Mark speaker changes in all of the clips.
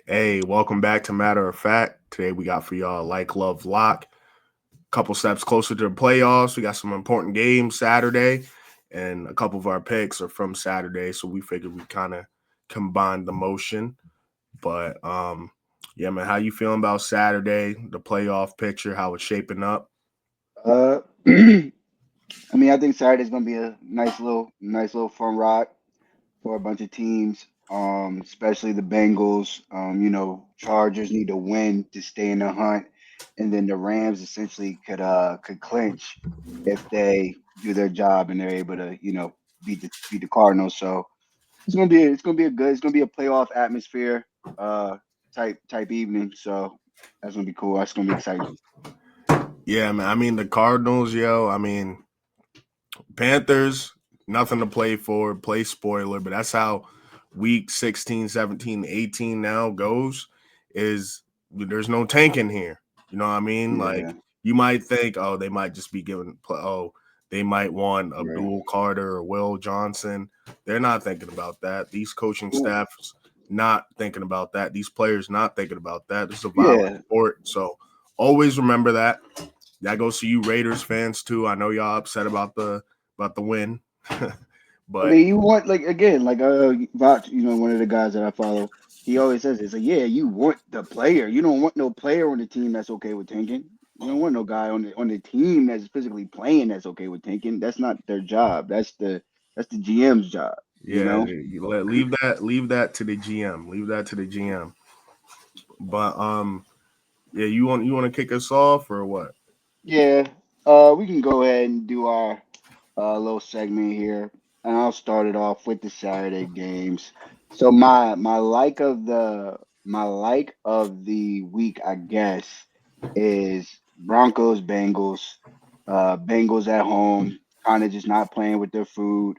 Speaker 1: Hey, welcome back to Matter of Fact. Today we got for y'all Like Love Lock. Couple steps closer to the playoffs. We got some important games Saturday, and a couple of our picks are from Saturday. So we figured we kind of combined the motion. But yeah, man, how you feeling about Saturday? The playoff picture, how it's shaping up?
Speaker 2: Uh, I mean, I think Saturday's gonna be a nice little fun ride for a bunch of teams. Especially the Bengals. Chargers need to win to stay in the hunt, and then the Rams essentially could clinch if they do their job and they're able to beat the Cardinals. So it's gonna be a playoff atmosphere type evening. So that's gonna be cool. That's gonna be exciting.
Speaker 1: Yeah, man. I mean the Cardinals, yo. I mean Panthers, nothing to play for, play spoiler, but that's how week 16, 17, 18 now goes is there's no tanking here. You know what I mean? Like
Speaker 2: Yeah.
Speaker 1: you might think, oh, they might just be giving they might want
Speaker 2: Right.
Speaker 1: Abdul Carter or Will Johnson. They're not thinking about that. These coaching
Speaker 2: Cool.
Speaker 1: staffs not thinking about that. These players not thinking about that. This is a violent
Speaker 2: Yeah.
Speaker 1: sport. So always remember that. That goes to you Raiders fans too. I know y'all upset about the win,
Speaker 2: I
Speaker 1: but
Speaker 2: mean, you want like again, like Vach, one of the guys that I follow, he always says it's like, yeah, you want the player. You don't want no player on the team that's okay with tanking. You don't want no guy on the team that's physically playing that's okay with tanking. That's not their job. That's the GM's job. You
Speaker 1: yeah,
Speaker 2: know?
Speaker 1: leave that to the GM. Leave that to the GM. But yeah, you want to kick us off or what?
Speaker 2: Yeah. We can go ahead and do our little segment here, and I'll start it off with the Saturday games. So my like of the week, I guess, is Broncos Bengals. Bengals at home, kind of just not playing with their food.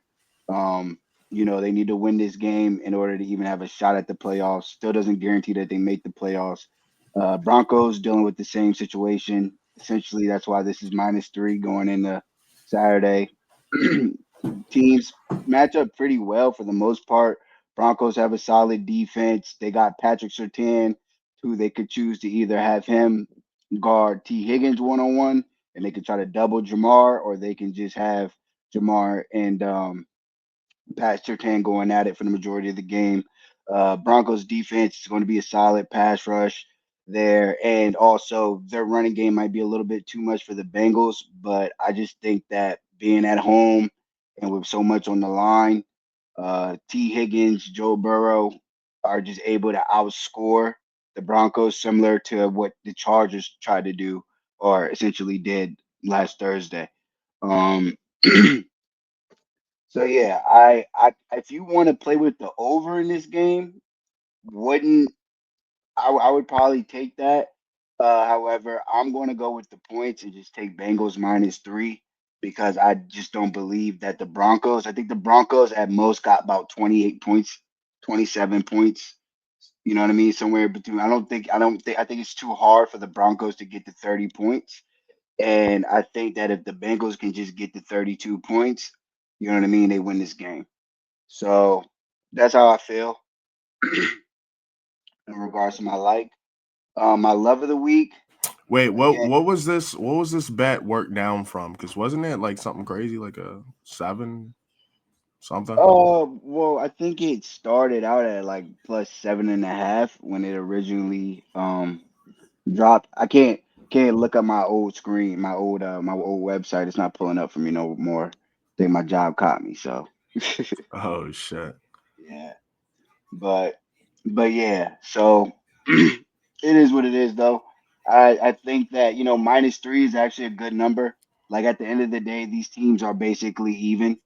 Speaker 2: They need to win this game in order to even have a shot at the playoffs. Still doesn't guarantee that they make the playoffs. Broncos dealing with the same situation. Essentially, that's why this is -3 going into Saturday. Teams match up pretty well for the most part. Broncos have a solid defense. They got Patrick Surtain, who they could choose to either have him guard T. Higgins 1-on-1, and they could try to double Jamar, or they can just have Jamar and Pat Surtain going at it for the majority of the game. Broncos defense is going to be a solid pass rush there, and also their running game might be a little bit too much for the Bengals, but I just think that being at home and with so much on the line, T. Higgins, Joe Burrow are just able to outscore the Broncos, similar to what the Chargers tried to do or essentially did last Thursday. Um, So yeah, I if you want to play with the over in this game, wouldn't I would probably take that. However, I'm going to go with the points and just take Bengals -3 because I just don't believe that the Broncos. I think the Broncos at most got about 28 points, 27 points. You know what I mean? Somewhere between. I think it's too hard for the Broncos to get to 30 points. And I think that if the Bengals can just get to 32 points, you know what I mean, they win this game. So that's how I feel in regards to my like. My love of the week,
Speaker 1: Wait, what
Speaker 2: again.
Speaker 1: what was this? What was this bet worked down from? Because wasn't it like something crazy, like a seven something?
Speaker 2: Well, I think it started out at like plus 7.5 when it originally dropped. I can't look up my old screen, my old website. It's not pulling up for me no more. I think my job caught me, so
Speaker 1: Oh shit.
Speaker 2: yeah. But but yeah, so it is what it is though. I think that, -3 is actually a good number. Like at the end of the day, these teams are basically even.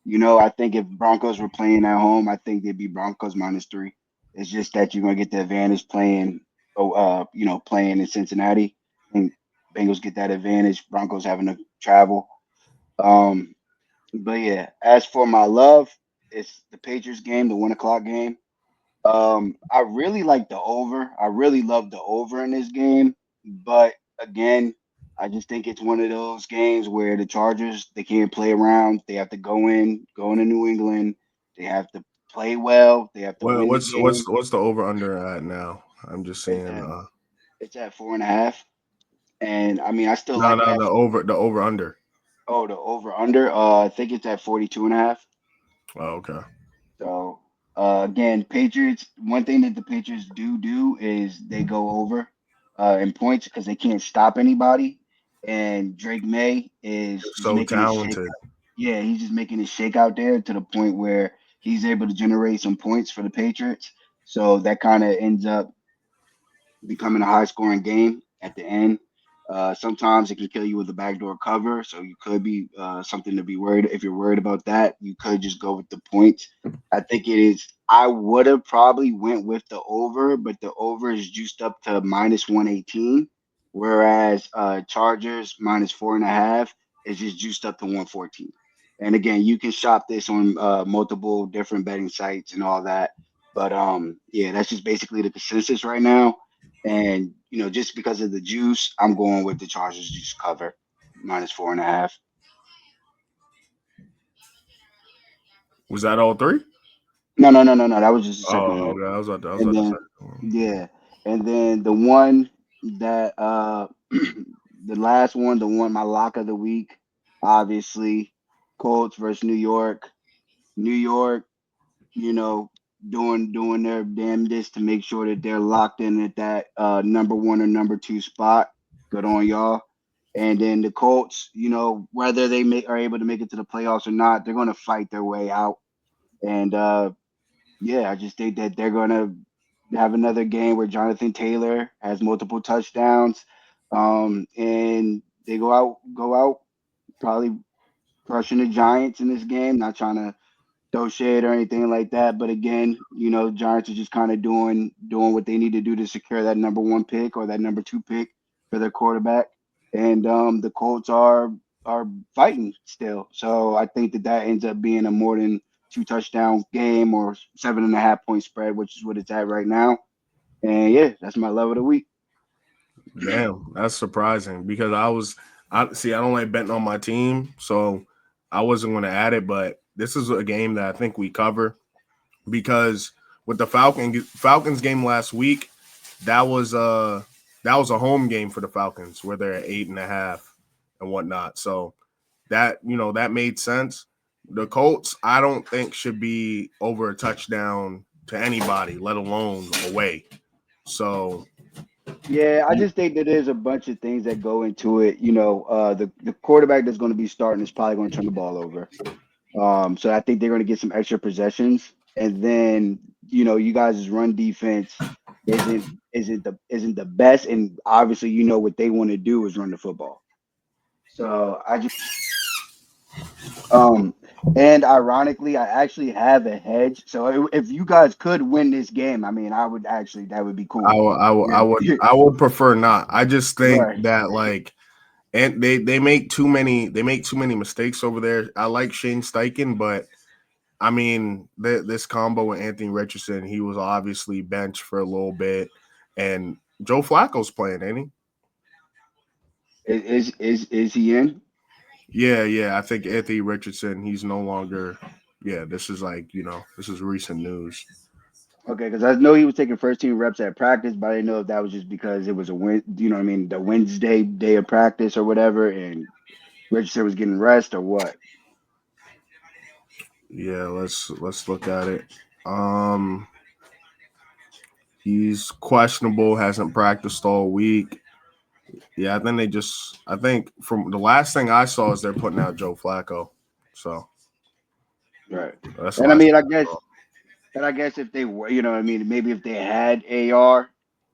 Speaker 2: I think if Broncos were playing at home, I think they'd be Broncos -3. It's just that you're gonna get the advantage playing in Cincinnati, and Bengals get that advantage. Broncos having to travel. Um, but yeah, as for my love, it's the Patriots game, the 1 o'clock game. I really like the over. I really love the over in this game, but again, I just think it's one of those games where the Chargers they can't play around. They have to go into New England. They have to play well. They have to
Speaker 1: Well,
Speaker 2: win the
Speaker 1: what's
Speaker 2: game.
Speaker 1: what's what's the over under at now? I'm just
Speaker 2: It's
Speaker 1: saying.
Speaker 2: at it's at 4.5, and I mean I still
Speaker 1: No,
Speaker 2: like
Speaker 1: no,
Speaker 2: that.
Speaker 1: the over under.
Speaker 2: Oh, the over under. I think it's at 42.5.
Speaker 1: Oh, okay.
Speaker 2: So again, Patriots. One thing that the Patriots do is they go over in points because they can't stop anybody. And Drake May is
Speaker 1: They're
Speaker 2: just
Speaker 1: so
Speaker 2: making his shake.
Speaker 1: talented.
Speaker 2: Yeah, he's just making his shake out there to the point where he's able to generate some points for the Patriots. So that kind of ends up becoming a high scoring game at the end. Sometimes it can kill you with a backdoor cover, so you could be something to be worried. If you're worried about that, you could just go with the points. I think it is. I would have probably went with the over, but the over is juiced up to minus 118, whereas Chargers minus 4.5 is just juiced up to 114. And again, you can shop this on multiple different betting sites and all that. But yeah, that's just basically the consensus right now. And just because of the juice, I'm going with the Chargers juice cover minus 4.5.
Speaker 1: Was that all three?
Speaker 2: No, no, no, no, no. That was just the second
Speaker 1: Oh,
Speaker 2: one.
Speaker 1: okay. I was
Speaker 2: And
Speaker 1: about to say.
Speaker 2: then yeah, and then the one that the last one, the one my lock of the week, obviously, Colts versus New York. New York, you know, doing their damnedest to make sure that they're locked in at that number one or number two spot. Good on y'all. And then the Colts, whether are able to make it to the playoffs or not, they're going to fight their way out. And yeah, I just think that they're going to have another game where Jonathan Taylor has multiple touchdowns, and they go out, probably crushing the Giants in this game. Not trying to throw shade or anything like that. But again, Giants are just kind of doing what they need to do to secure that number one pick or that number two pick for their quarterback. And the Colts are fighting still. So I think that ends up being a more than two touchdown game or 7.5 point spread, which is what it's at right now. And yeah, that's my love of the week.
Speaker 1: Damn, that's surprising because I see. I don't like betting on my team, so I wasn't going to add it. But this is a game that I think we cover because with the Falcons game last week, that was a home game for the Falcons where they're at 8.5 and whatnot. So that made sense. The Colts, I don't think should be over a touchdown to anybody, let alone away. So
Speaker 2: Yeah, I just think that there's a bunch of things that go into it. The quarterback that's going to be starting is probably going to turn the ball over. So I think they're going to get some extra possessions, and then you guys' run defense isn't the best, and obviously what they want to do is run the football. So I just um and ironically, I actually have a hedge. So if you guys could win this game, I mean, I would actually that would be
Speaker 1: I
Speaker 2: cool.
Speaker 1: would, I would, I
Speaker 2: Yeah,
Speaker 1: would, I would prefer not. I just think
Speaker 2: right.
Speaker 1: that and they make too many mistakes over there. I like Shane Steichen, but I mean this combo with Anthony Richardson, he was obviously benched for a little bit, and Joe Flacco's playing, ain't he?
Speaker 2: Is he in?
Speaker 1: Yeah, yeah. I think Anthony Richardson, he's no longer. Yeah, this is this is recent news.
Speaker 2: Okay, because I know he was taking first team reps at practice, but I didn't know if that was just because it was a win. You know what I mean? The Wednesday day of practice or whatever, and Richardson was getting rest or what?
Speaker 1: Yeah, let's look at it. Um, he's questionable, hasn't practiced all week. Yeah, I think from the last thing I saw is they're putting out Joe Flacco. So
Speaker 2: Right.
Speaker 1: that's the
Speaker 2: And I
Speaker 1: last
Speaker 2: mean,
Speaker 1: thing
Speaker 2: I
Speaker 1: I
Speaker 2: guess,
Speaker 1: saw.
Speaker 2: and I guess if they were, what I mean, maybe if they had AR,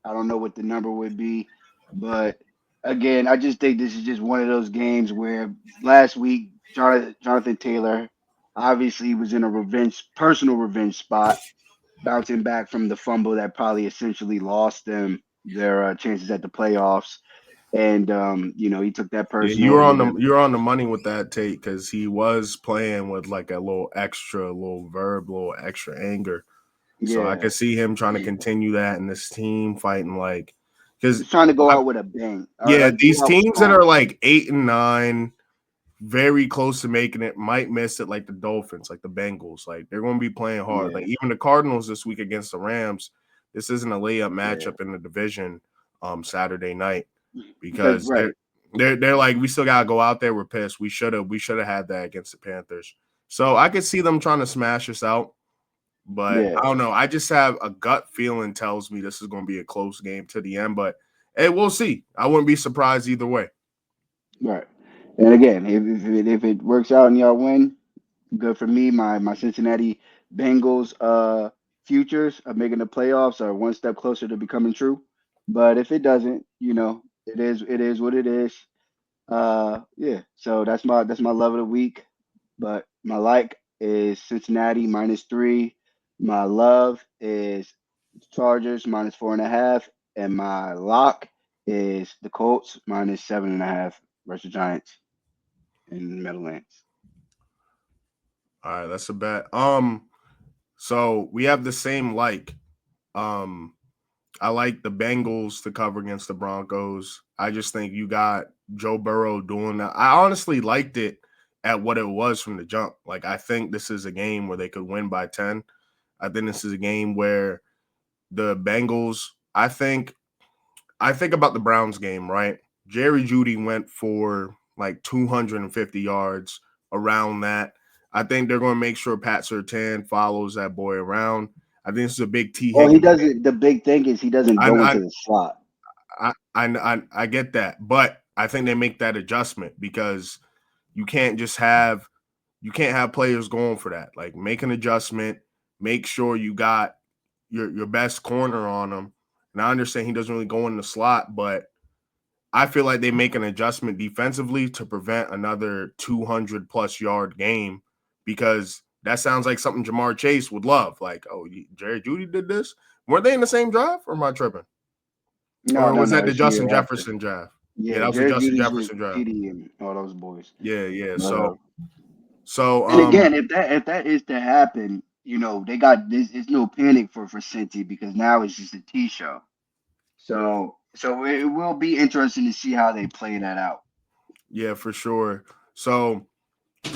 Speaker 2: I don't know what the number would be, but again, I just think this is just one of those games where last week Jonathan Taylor obviously was in a personal revenge spot, bouncing back from the fumble that probably essentially lost them their chances at the playoffs. And he took that
Speaker 1: Yeah,
Speaker 2: personal. He ended up,
Speaker 1: you're on the money with that take because he was playing with like a little verb, little extra anger. So I
Speaker 2: yeah,
Speaker 1: could see him trying to continue that and this team fighting because
Speaker 2: just trying to go out with a bang or
Speaker 1: yeah,
Speaker 2: like go
Speaker 1: these
Speaker 2: out
Speaker 1: teams that
Speaker 2: strong.
Speaker 1: are like 8 and 9, very close to making it, might miss it like the Dolphins, like the Bengals. Like they're going to be playing hard. Like
Speaker 2: Yeah,
Speaker 1: even the Cardinals this week against the Rams, This isn't a layup matchup in the division Saturday night
Speaker 2: because
Speaker 1: because
Speaker 2: right,
Speaker 1: they're like, we still gotta go out there. We're pissed. We should have had that against the Panthers. So I could see them trying to smash us out, but
Speaker 2: yeah,
Speaker 1: I don't know. I just have a gut feeling tells me this is going to be a close game to the end. But hey, we'll see. I wouldn't be surprised either way.
Speaker 2: right. And again, if it works out and y'all win, good for me. My Cincinnati Bengals futures of making the playoffs are one step closer to becoming true. But if it doesn't, it is what it is. Yeah. So that's my love of the week. But my like is Cincinnati -3. My love is Chargers -4.5, and my lock is the Colts -7.5 versus Giants in Meadowlands.
Speaker 1: All right, that's a bet. So we have the same like. Um, I like the Bengals to cover against the Broncos. I just think you got Joe Burrow doing that. I honestly liked it at what it was from the jump. Like, I think this is a game where they could win by 10. I think this is a game where the Bengals, I think about the Browns game, right? Jerry Jeudy went for like 250 yards around that. I think they're going to make sure Pat Surtain follows that boy around. I think this is a big T.
Speaker 2: Well, he
Speaker 1: Higgins
Speaker 2: doesn't. The big thing is he doesn't go
Speaker 1: game.
Speaker 2: into the slot.
Speaker 1: I get that, but I think they make that adjustment because you can't have players going for that. Like, make an adjustment, make sure you got your best corner on him. And I understand he doesn't really go in the slot, but I feel like they make an adjustment defensively to prevent another 200 plus yard game because that sounds like something Jamar Chase would love. Like, oh, Jerry Jeudy did this. Weren't they in the same drive, or am I tripping?
Speaker 2: No,
Speaker 1: Or
Speaker 2: no,
Speaker 1: was
Speaker 2: no.
Speaker 1: that the
Speaker 2: It's the
Speaker 1: Justin
Speaker 2: year after.
Speaker 1: Jefferson draft? Yeah,
Speaker 2: Yeah,
Speaker 1: that was the
Speaker 2: Jared
Speaker 1: Justin
Speaker 2: Judy's with
Speaker 1: Jefferson draft.
Speaker 2: TD and all those boys.
Speaker 1: Yeah, yeah.
Speaker 2: But
Speaker 1: So
Speaker 2: and again, if that is to happen, they got this. It's no panic for Cincy because now it's just a T show. So it will be interesting to see how they play that out.
Speaker 1: yeah, for sure. So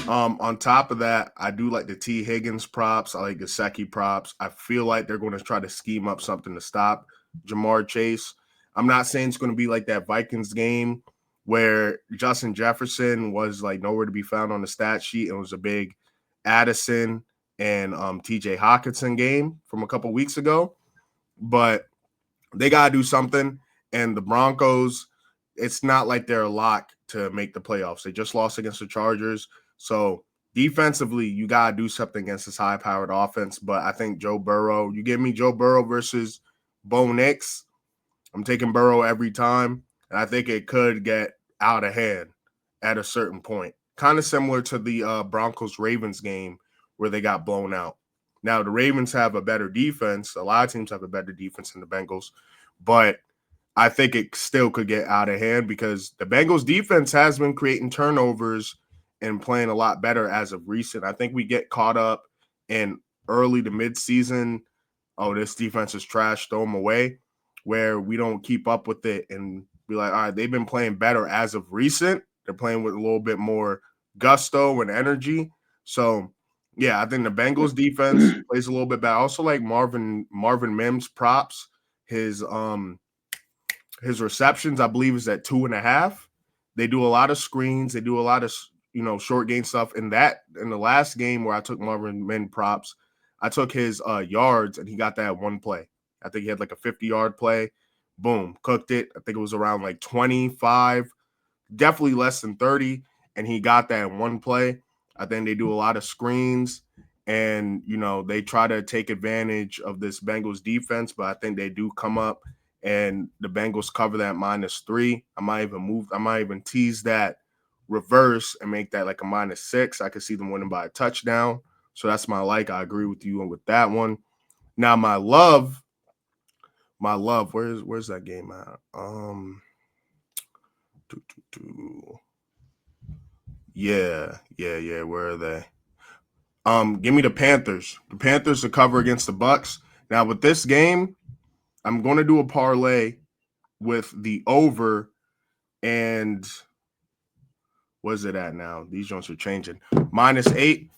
Speaker 1: on top of that, I do like the T. Higgins props. I like the Gesicki props. I feel like they're going to try to scheme up something to stop Jamar Chase. I'm not saying it's going to be like that Vikings game where Justin Jefferson was like nowhere to be found on the stat sheet. It was a big Addison and TJ Hawkinson game from a couple weeks ago. But they got to do something. And the Broncos, it's not like they're a lock to make the playoffs. They just lost against the Chargers. So defensively, you got to do something against this high-powered offense. But I think Joe Burrow, you give me Joe Burrow versus Bo Nix, I'm taking Burrow every time. And I think it could get out of hand at a certain point. Kind of similar to the Broncos-Ravens game where they got blown out. Now, the Ravens have a better defense. A lot of teams have a better defense than the Bengals. But I think it still could get out of hand because the Bengals defense has been creating turnovers and playing a lot better as of recent. I think we get caught up in early to mid-season, oh, this defense is trash, throw them away, where we don't keep up with it and be like, all right, they've been playing better as of recent. They're playing with a little bit more gusto and energy. So, yeah, I think the Bengals defense plays a little bit better. I also like Marvin Mims props. His receptions, I believe, is at 2.5. They do a lot of screens. They do a lot of short game stuff. In the last game where I took Marvin Mims props, I took his yards and he got that one play. I think he had like a 50-yard play. Boom, cooked it. I think it was around like 25, definitely less than 30, and he got that in one play. I think they do a lot of screens and they try to take advantage of this Bengals defense, but I think they do come up and the Bengals cover that -3. I might even tease that reverse and make that like a -6. I could see them winning by a touchdown. So that's my like. I agree with you with that one. Now my love, where's that game at? Yeah. Where are they? Give me the Panthers. The Panthers to cover against the Bucks. Now with this game, I'm going to do a parlay with the over and what's it at now? These joints are changing. -8.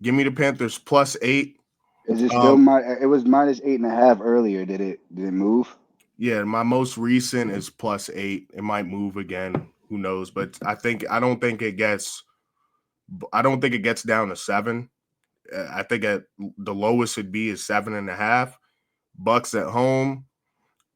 Speaker 1: Give me the Panthers +8.
Speaker 2: Is it still
Speaker 1: Um,
Speaker 2: it was -8.5 earlier. Did it move?
Speaker 1: yeah, my most recent is +8. It might move again. Who knows? But I don't think it gets down to 7. I think at the lowest it'd be is 7.5. Bucks at home.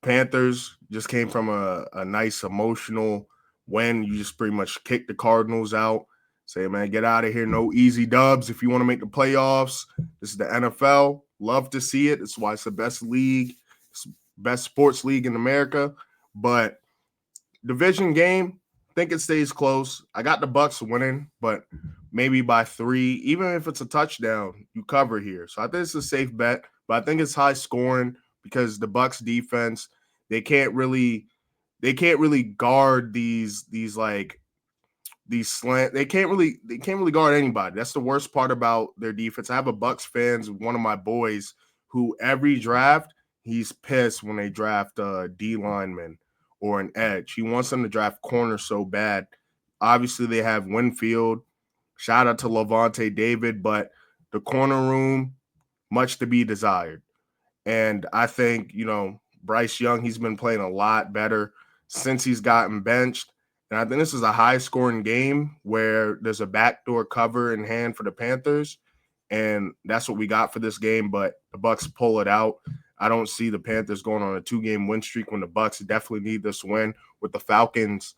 Speaker 1: Panthers just came from a nice emotional win. You just pretty much kicked the Cardinals out. Say, man, get out of here. No easy dubs if you want to make the playoffs. This is the NFL. Love to see it. That's why it's the best league, best sports league in America. But division game, think it stays close. I got the Bucks winning, but maybe by 3. Even if it's a touchdown, you cover here. So I think it's a safe bet, but I think it's high scoring because the Bucks defense, they can't really guard these like these slant. They can't really guard anybody. That's the worst part about their defense. I have a Bucks fans, one of my boys, who every draft he's pissed when they draft a D lineman or an edge. He wants them to draft corner so bad. Obviously, they have Winfield. Shout out to Levante David, but the corner room much to be desired. And I think, Bryce Young, he's been playing a lot better since he's gotten benched. And I think this is a high scoring game where there's a backdoor cover in hand for the Panthers. And that's what we got for this game. But the Bucks pull it out. I don't see the Panthers going on a 2-game win streak when the Bucks definitely need this win with the Falcons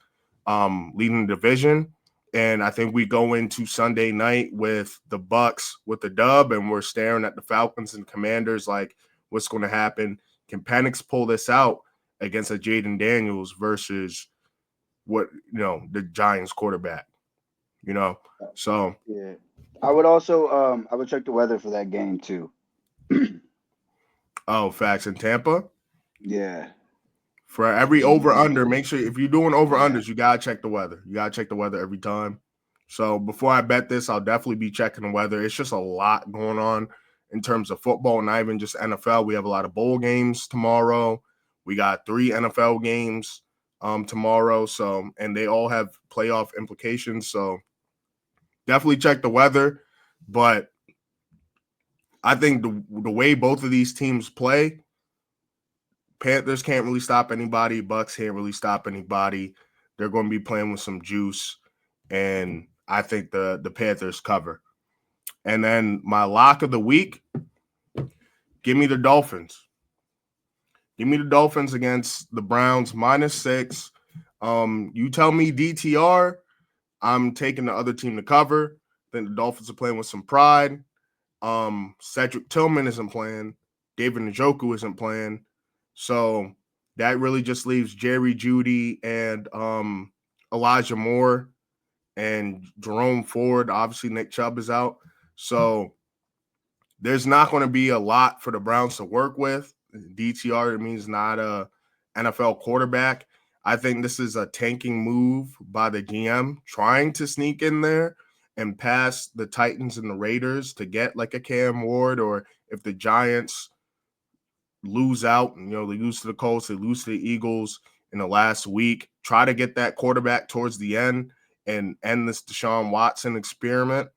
Speaker 1: leading the division. And I think we go into Sunday night with the Bucks with the dub, and we're staring at the Falcons and Commanders like, what's going to happen? Can Penix pull this out against a Jaden Daniels versus the Giants quarterback? So
Speaker 2: Yeah. I would also I would check the weather for that game too.
Speaker 1: facts in Tampa.
Speaker 2: Yeah.
Speaker 1: For every over under, make sure if you're doing over
Speaker 2: Yeah.
Speaker 1: unders, you gotta check the weather. You gotta check the weather every time. So before I bet this, I'll definitely be checking the weather. It's just a lot going on in terms of football, not even just NFL. We have a lot of bowl games tomorrow. We got 3 NFL games tomorrow. So, and they all have playoff implications. So definitely check the weather. But I think the way both of these teams play, Panthers can't really stop anybody. Bucks can't really stop anybody. They're going to be playing with some juice, and I think the Panthers cover. And then my lock of the week, give me the Dolphins. Give me the Dolphins against the Browns -6. You tell me DTR, I'm taking the other team to cover. Then the Dolphins are playing with some pride. Cedric Tillman isn't playing. David Njoku isn't playing. So that really just leaves Jerry Jeudy and Elijah Moore and Jerome Ford. Obviously, Nick Chubb is out. So there's not going to be a lot for the Browns to work with. DTR means not a NFL quarterback. I think this is a tanking move by the GM, trying to sneak in there and pass the Titans and the Raiders to get like a Cam Ward, or if the Giants lose out, they lose to the Colts, they lose to the Eagles in the last week, try to get that quarterback towards the end and end this Deshaun Watson experiment.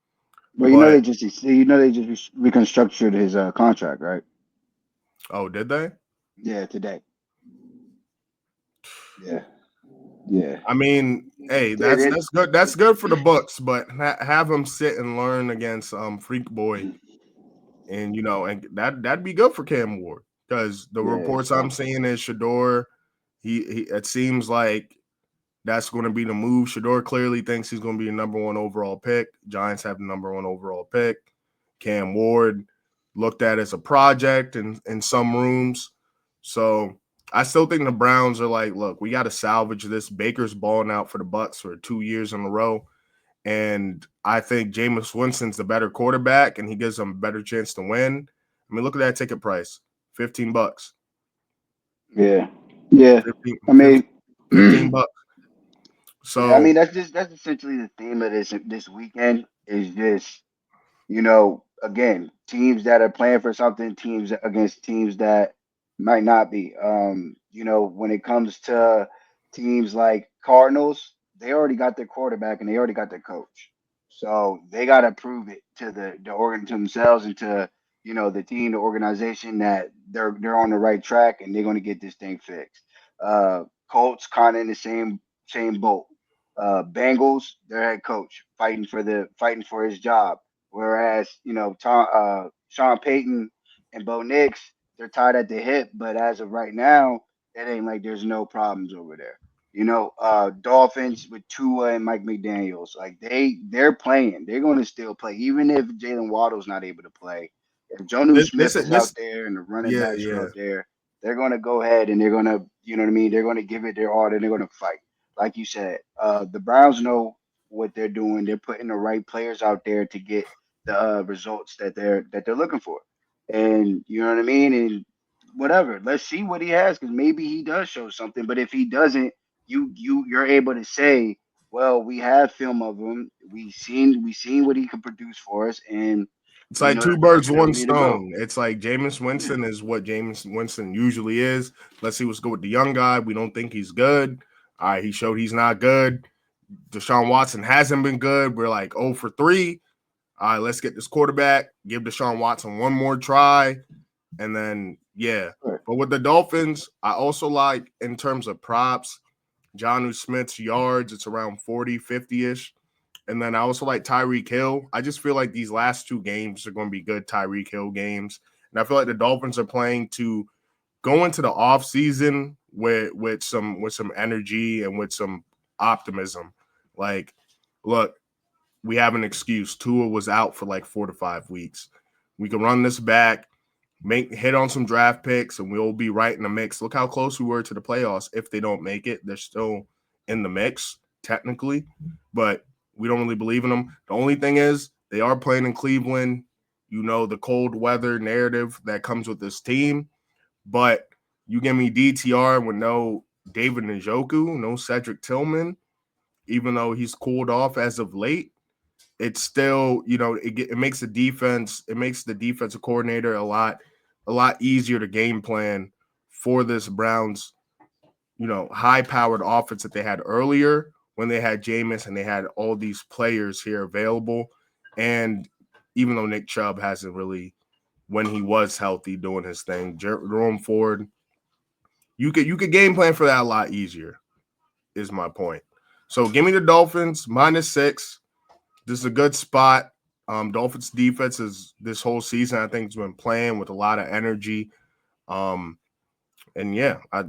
Speaker 2: Well,
Speaker 1: But
Speaker 2: they just reconstructed his contract, right?
Speaker 1: oh, did they?
Speaker 2: Yeah, today. Yeah. Yeah.
Speaker 1: I mean, hey,
Speaker 2: Yeah,
Speaker 1: that's good. That's good for the Bucks, but have him sit and learn against Freak Boy, and and that'd be good for Cam Ward because the
Speaker 2: yeah.
Speaker 1: reports I'm seeing is Shador. He it seems like that's going to be the move. Shador clearly thinks he's going to be the number 1 overall pick. Giants have the number 1 overall pick. Cam Ward looked at as a project in some rooms. So I still think the Browns are like, look, we got to salvage this. Baker's balling out for the Bucks for 2 years in a row. And I think Jameis Winston's the better quarterback, and he gives them a better chance to win. I mean, look at that ticket price, $15.
Speaker 2: Yeah. Yeah.
Speaker 1: 15,
Speaker 2: I mean,
Speaker 1: $15.
Speaker 2: yeah, I
Speaker 1: So
Speaker 2: mean that's essentially the theme of this weekend is just, again, teams that are playing for something, teams against teams that might not be. When it comes to teams like Cardinals, they already got their quarterback and they already got their coach. So they gotta prove it to the organ to themselves and to the team, the organization that they're on the right track and they're going to get this thing fixed. Colts kind of in the same boat. Bengals, their head coach fighting for his job, whereas Sean Payton and Bo Nix, they're tied at the hip. But as of right now, it ain't like there's no problems over there. Dolphins with Tua and Mike McDaniels, like they're playing. They're going to still play, even if Jalen Waddle's not able to play. If Jonu Smith is out
Speaker 1: This
Speaker 2: there and the running
Speaker 1: yeah,
Speaker 2: backs are
Speaker 1: yeah.
Speaker 2: out there, they're going to go ahead and they're going to, you know what I mean? They're going to give it their all and they're going to fight. Like you said, the Browns know what they're doing. They're putting the right players out there to get the results that they're looking for. And you know what I mean? And whatever, let's see what he has because maybe he does show something. But if he doesn't, you're able to say, well, we have film of him. We seen what he can produce for us, and
Speaker 1: It's
Speaker 2: we
Speaker 1: like
Speaker 2: know the
Speaker 1: two birds,
Speaker 2: direction that we
Speaker 1: one
Speaker 2: need to go.
Speaker 1: stone. It's like Jameis
Speaker 2: Yeah,
Speaker 1: Winston is what Jameis Winston usually is. Let's see what's good with the young guy. We don't think he's good. All right, he showed he's not good. Deshaun Watson hasn't been good. We're like 0 for 3. All right, let's get this quarterback, give Deshaun Watson one more try, and then, yeah.
Speaker 2: sure.
Speaker 1: But with the Dolphins, I also like in terms of props, Jonnu Smith's yards, it's around 40, 50-ish. And then I also like Tyreek Hill. I just feel like these last two games are going to be good Tyreek Hill games. And I feel like the Dolphins are playing to go into the offseason with some energy and with some optimism. Like, look, we have an excuse. Tua was out for like 4 to 5 weeks. We can run this back, hit on some draft picks, and we'll be right in the mix. Look how close we were to the playoffs. If they don't make it, they're still in the mix technically, but we don't really believe in them. The only thing is they are playing in Cleveland. You know the cold weather narrative that comes with this team, but you give me DTR with no David Njoku, no Cedric Tillman, even though he's cooled off as of late. It's still, it makes the defensive coordinator a lot easier to game plan for this Browns, high powered offense that they had earlier when they had Jameis and they had all these players here available. And even though Nick Chubb hasn't really, when he was healthy doing his thing, Jerome Ford, you could game plan for that a lot easier, is my point. So give me the Dolphins -6. This is a good spot. Dolphins defense is this whole season, I think, has been playing with a lot of energy. And yeah, I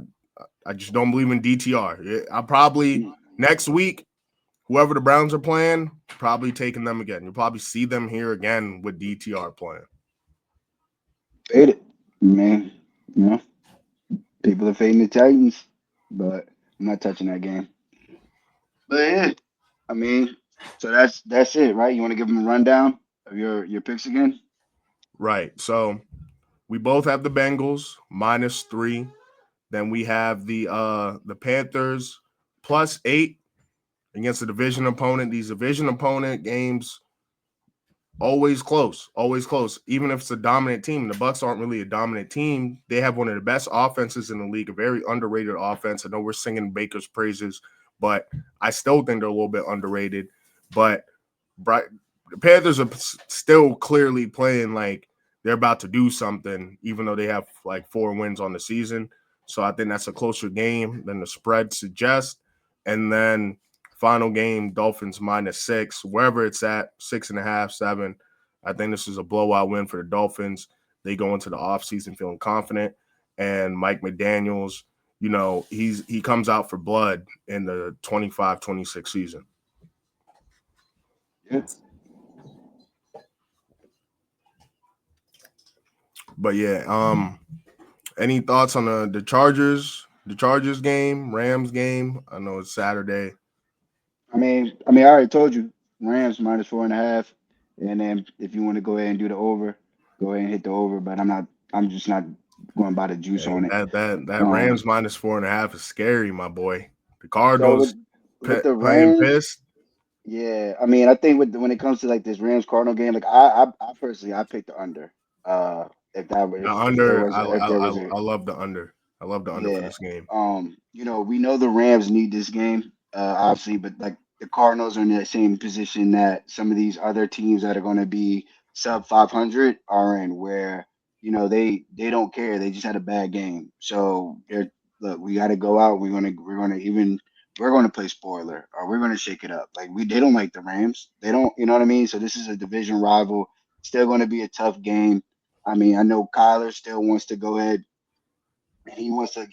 Speaker 1: just don't believe in DTR. I probably next week, whoever the Browns are playing, probably taking them again. You'll probably see them here again with DTR playing.
Speaker 2: Fade it, man. You know, people are fading the Titans, but I'm not touching that game. But yeah, I mean, so that's it, right? You want to give them a rundown of your picks again?
Speaker 1: Right. So we both have the Bengals -3. Then we have the Panthers +8 against a division opponent. These division opponent games always close, always close. Even if it's a dominant team, the Bucks aren't really a dominant team. They have one of the best offenses in the league, a very underrated offense. I know we're singing Baker's praises, but I still think they're a little bit underrated. But the Panthers are still clearly playing like they're about to do something, even though they have like 4 wins on the season. So I think that's a closer game than the spread suggests. And then final game, Dolphins -6, wherever it's at, 6.5, 7. I think this is a blowout win for the Dolphins. They go into the offseason feeling confident. And Mike McDaniels, he comes out for blood in the 25-26 season.
Speaker 2: Yeah.
Speaker 1: But yeah, any thoughts on the Chargers game, Rams game? I know it's Saturday.
Speaker 2: I already told you Rams -4.5, and then if you want to go ahead and do the over, go ahead and hit the over. But I'm not. I'm just not going by the juice
Speaker 1: Hey,
Speaker 2: on it.
Speaker 1: that
Speaker 2: Um,
Speaker 1: Rams -4.5 is scary, my boy. The
Speaker 2: so
Speaker 1: Cardinals
Speaker 2: with the
Speaker 1: playing
Speaker 2: Rams,
Speaker 1: pissed.
Speaker 2: yeah, I think when it comes to like this Rams Cardinal game, like I personally I picked the under. If that were
Speaker 1: The
Speaker 2: if there
Speaker 1: under,
Speaker 2: was if there was a
Speaker 1: I love the under. I love the under for
Speaker 2: yeah.
Speaker 1: this game.
Speaker 2: We know the Rams need this game, obviously, but like the Cardinals are in that same position that some of these other teams that are going to be sub 500 are in, where they don't care. They just had a bad game. So they're look, we got to go out. We're gonna play spoiler, or we're gonna shake it up. Like they don't like the Rams. They don't, you know what I mean. So this is a division rival. Still going to be a tough game. I mean, I know Kyler still wants to go ahead and he wants to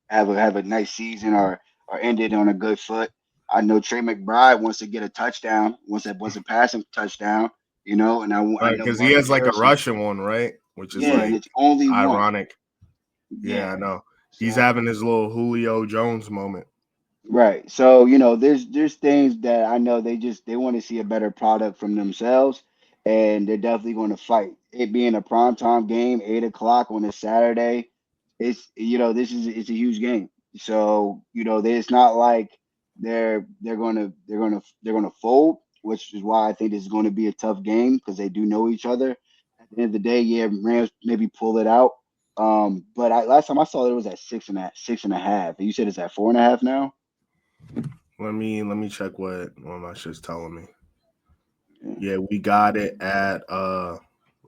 Speaker 2: have a nice season, or end it on a good foot. I know Trey McBride wants to get a touchdown, wants a passing touchdown, and I
Speaker 1: Right,
Speaker 2: know
Speaker 1: because he
Speaker 2: Marvin
Speaker 1: has like a
Speaker 2: Harrison.
Speaker 1: Russian one, right? Which is
Speaker 2: Yeah, and
Speaker 1: like
Speaker 2: it's only one.
Speaker 1: ironic. Yeah, I
Speaker 2: Yeah.
Speaker 1: know. He's
Speaker 2: So
Speaker 1: having his little Julio Jones moment.
Speaker 2: right. So, there's things that I know they want to see a better product from themselves, and they're definitely going to fight. It being a primetime game, 8 o'clock on a Saturday, it's a huge game. So, it's not like they're gonna fold, which is why I think this is going to be a tough game because they do know each other. At the end of the day, yeah, Rams maybe pull it out. But last time I saw it was at 6.5. You said it's at 4.5 now.
Speaker 1: Let me check what my shit's telling me.
Speaker 2: Yeah,
Speaker 1: Yeah, we got it at where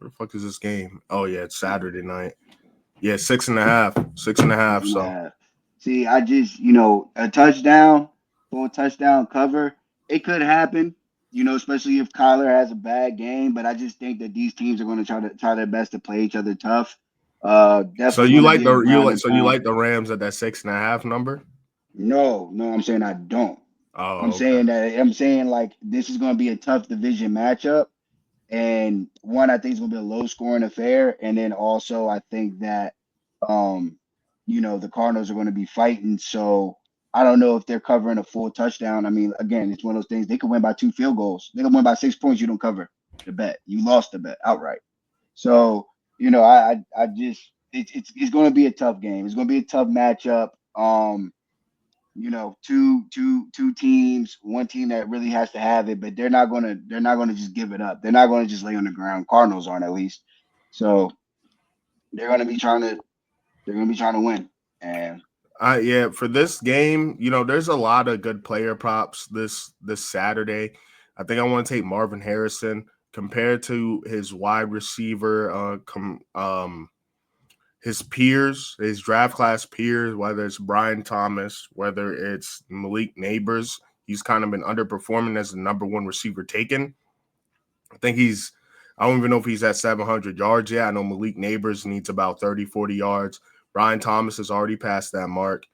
Speaker 1: the fuck is this game? Oh yeah, it's Saturday night. Yeah, 6.5. 6.5.
Speaker 2: six and a
Speaker 1: So
Speaker 2: half. See, I just, a touchdown, full touchdown cover, it could happen. Especially if Kyler has a bad game. But I just think that these teams are going to try their best to play each other tough.
Speaker 1: so
Speaker 2: Definitely
Speaker 1: you
Speaker 2: going to
Speaker 1: like
Speaker 2: be a
Speaker 1: the you
Speaker 2: ground
Speaker 1: like
Speaker 2: and
Speaker 1: so you
Speaker 2: pound.
Speaker 1: like the Rams at that 6.5 number?
Speaker 2: No, no, I'm saying I don't. I'm
Speaker 1: Oh, okay.
Speaker 2: saying that I'm saying like this is going to be a tough division matchup. And one, I think it's gonna be a low scoring affair. And then also I think that um, the Cardinals are gonna be fighting. So I don't know if they're covering a full touchdown. I mean, again, it's one of those things they could win by 2 field goals. They could win by 6 points, you don't cover the bet. You lost the bet outright. So, I just it's gonna be a tough game. It's gonna be a tough matchup. Two teams, one team that really has to have it, but they're not gonna just give it up. They're not gonna just lay on the ground. Cardinals aren't, at least. So they're gonna be trying to they're gonna be trying to win. And
Speaker 1: Yeah, for this game, there's a lot of good player props this Saturday. I think I want to take Marvin Harrison compared to his wide receiver, his peers, his draft class peers, whether it's Brian Thomas, whether it's Malik Neighbors. He's kind of been underperforming as the number one receiver taken. I think I don't even know if he's at 700 yards yet. I know Malik Neighbors needs about 30, 40 yards. Brian Thomas has already passed that mark.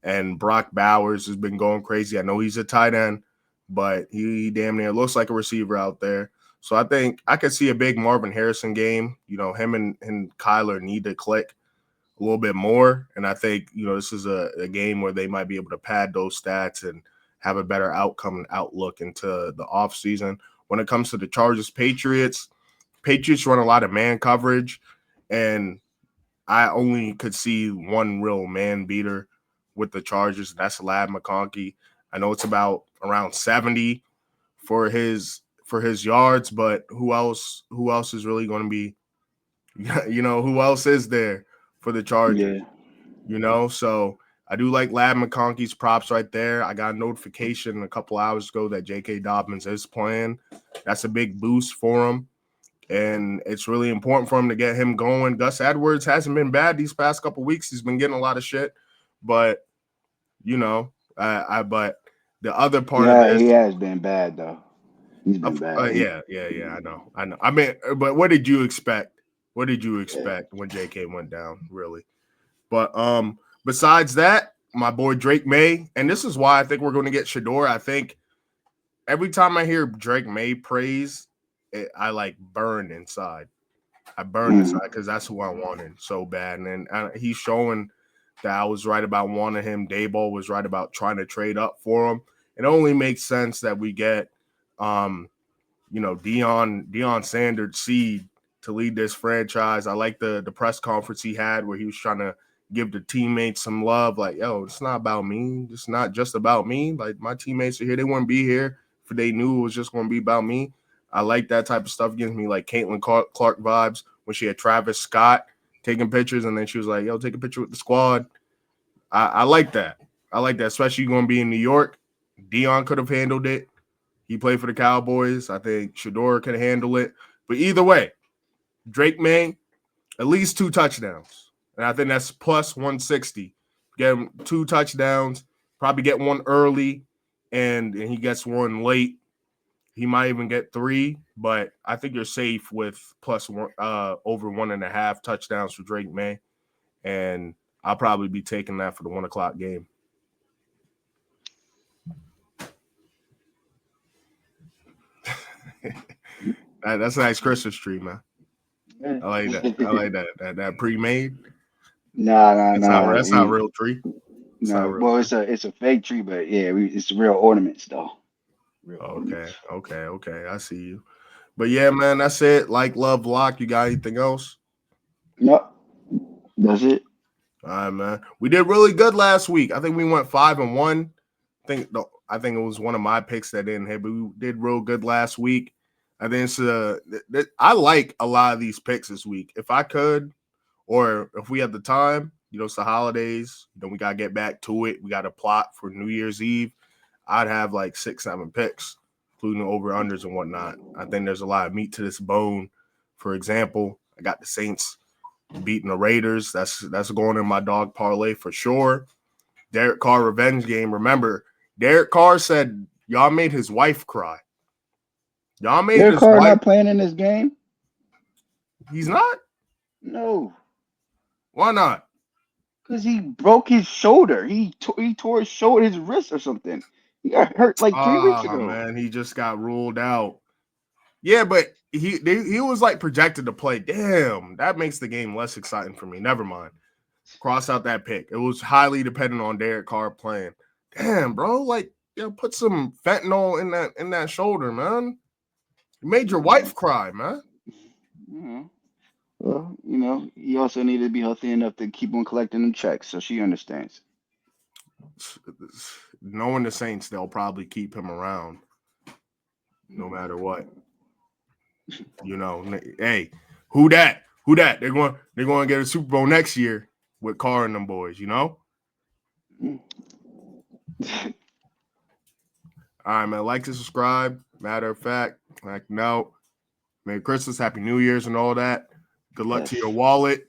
Speaker 1: And Brock Bowers has been going crazy. I know he's a tight end, but he damn near looks like a receiver out there. So I think I could see a big Marvin Harrison game. Him and Kyler need to click a little bit more. And I think, this is a game where they might be able to pad those stats and have a better outcome and outlook into the offseason. When it comes to the Chargers Patriots run a lot of man coverage, and I only could see one real man beater with the Chargers. That's Lad McConkey. I know it's about around 70 for his yards, but who else is really going to be who else is there for the Chargers?
Speaker 2: yeah,
Speaker 1: So I do like Lad McConkey's props right there. I got a notification a couple hours ago that J.K. Dobbins is playing. That's a big boost for him. And it's really important for him to get him going. Gus Edwards hasn't been bad these past couple weeks. He's been getting a lot of shit. But, but the other part of
Speaker 2: he
Speaker 1: this,
Speaker 2: has been bad though. He's been bad.
Speaker 1: yeah, I know. I mean, but what did you expect? What did you
Speaker 2: Yeah.
Speaker 1: expect when JK went down, really? But besides that, my boy Drake May, and this is why I think we're going to get Shedeur. I think every time I hear Drake May praise, I like burn inside. I burned
Speaker 2: Mm.
Speaker 1: inside because that's who I wanted so bad. And he's showing that I was right about wanting him. Daboll was right about trying to trade up for him. It only makes sense that we get, Deion Sanders seed to lead this franchise. I like the press conference he had where he was trying to give the teammates some love. Like, yo, it's not about me. It's not just about me. Like, my teammates are here. They wouldn't be here if they knew it was just going to be about me. I like that type of stuff. Gives me like Caitlin Clark vibes when she had Travis Scott taking pictures, and then she was like, yo, take a picture with the squad. I like that. I like that, especially going to be in New York. Deion could have handled it. He played for the Cowboys. I think Shedeur can handle it. But either way, Drake May, at least 2 touchdowns. And I think that's plus 160. Get him 2 touchdowns, probably get one early, and he gets one late. He might even get 3, but I think you're safe with plus one, over 1.5 touchdowns for Drake May. And I'll probably be taking that for the 1 o'clock game. That's a nice Christmas tree, man. I like that. I like that pre-made.
Speaker 2: Nah.
Speaker 1: That's not a real tree.
Speaker 2: It's a fake tree, but yeah, it's real ornaments though.
Speaker 1: Okay. I see you. But yeah, man, that's it. Like, love, lock. You got anything else?
Speaker 2: No, that's it.
Speaker 1: All right, man. We did really good last week. I think we went 5-1. I think it was one of my picks that didn't hit, but we did real good last week. I think I like a lot of these picks this week. If I could, or if we had the time, it's the holidays. We got to get back to it. We got to plot for New Year's Eve. I'd have like 6-7 picks, including over-unders and whatnot. I think there's a lot of meat to this bone. For example, I got the Saints beating the Raiders. That's going in my dog parlay for sure. Derek Carr revenge game. Remember, Derek Carr said y'all made his wife cry. Y'all made
Speaker 2: Derek
Speaker 1: his
Speaker 2: Carr
Speaker 1: wife.
Speaker 2: not playing in this game?
Speaker 1: He's not?
Speaker 2: No.
Speaker 1: Why not?
Speaker 2: Because he broke his shoulder. He tore his wrist or something. He got hurt like 3 weeks ago.
Speaker 1: Man, he just got ruled out. Yeah, but he was like projected to play. Damn, that makes the game less exciting for me. Never mind. Cross out that pick. It was highly dependent on Derek Carr playing. Damn, bro, like put some fentanyl in that shoulder, man. You made your wife cry, man.
Speaker 2: Mm-hmm. Well, he also needed to be healthy enough to keep on collecting them checks, so she understands.
Speaker 1: Knowing the Saints, they'll probably keep him around no matter what. Hey, who that? They're going to get a Super Bowl next year with Carr and them boys, All right, man. Like to subscribe. Matter of fact, no. Merry Christmas, Happy New Year's, and all that. Good luck to your wallet.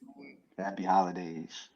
Speaker 2: Happy holidays.